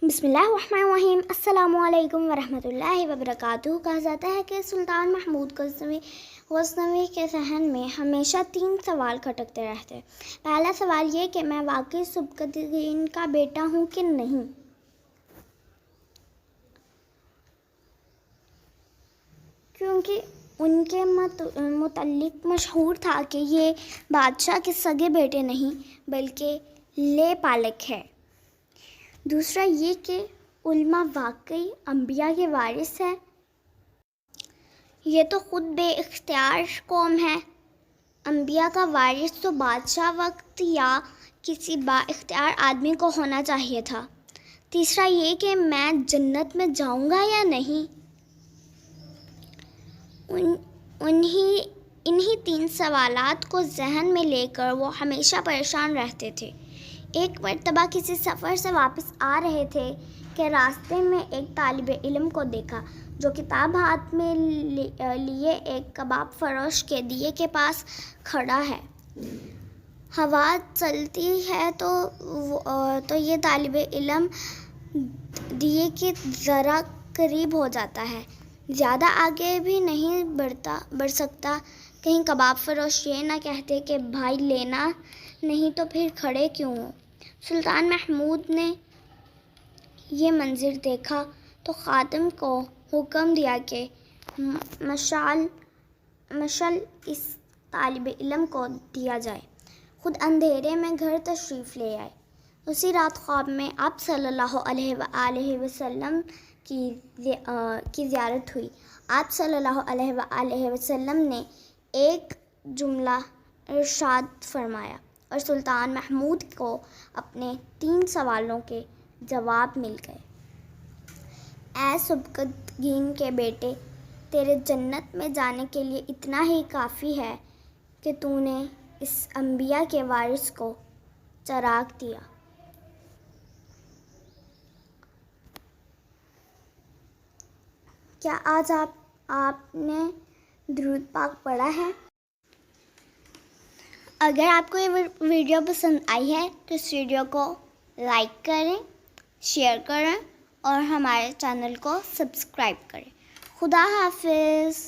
بسم اللہ الرحمن الرحیم۔ السلام علیکم ورحمۃ اللہ وبرکاتہ۔ کہا جاتا ہے کہ سلطان محمود غزنوی کے ذہن میں ہمیشہ 3 سوال کھٹکتے رہتے۔ پہلا سوال یہ کہ میں واقعی سبکتگین کا بیٹا ہوں کہ نہیں، کیونکہ ان کے متعلق مشہور تھا کہ یہ بادشاہ کے سگے بیٹے نہیں بلکہ لے پالک ہے۔ دوسرا یہ کہ علماء واقعی انبیاء کے وارث ہیں۔ یہ تو خود بے اختیار قوم ہے۔ انبیاء کا وارث تو بادشاہ وقت یا کسی با اختیار آدمی کو ہونا چاہیے تھا۔ تیسرا یہ کہ میں جنت میں جاؤں گا یا نہیں۔ انہی 3 سوالات کو ذہن میں لے کر وہ ہمیشہ پریشان رہتے تھے۔ ایک مرتبہ کسی سفر سے واپس آ رہے تھے کہ راستے میں ایک طالب علم کو دیکھا جو کتاب ہاتھ میں لیے ایک کباب فروش کے دیے کے پاس کھڑا ہے۔ ہوا چلتی ہے تو یہ طالب علم دیے کے ذرا قریب ہو جاتا ہے، زیادہ آگے بھی نہیں بڑھ سکتا۔ کہیں کباب فروش یہ نہ کہتے کہ بھائی لینا نہیں تو پھر کھڑے کیوں ہو۔ سلطان محمود نے یہ منظر دیکھا تو خادم کو حکم دیا کہ مشعل اس طالب علم کو دیا جائے۔ خود اندھیرے میں گھر تشریف لے آئے۔ اسی رات خواب میں آپ صلی اللہ علیہ وآلہ وسلم کی زیارت ہوئی۔ آپ صلی اللہ علیہ وآلہ وسلم نے ایک جملہ ارشاد فرمایا اور سلطان محمود کو اپنے 3 سوالوں کے جواب مل گئے۔ اے سبکتگین کے بیٹے، تیرے جنت میں جانے کے لیے اتنا ہی کافی ہے کہ تو نے اس انبیاء کے وارث کو چراغ دیا۔ کیا آج آپ نے درود پاک پڑھا ہے؟ اگر آپ کو یہ ویڈیو پسند آئی ہے تو اس ویڈیو کو لائک کریں، شیئر کریں اور ہمارے چینل کو سبسکرائب کریں۔ خدا حافظ۔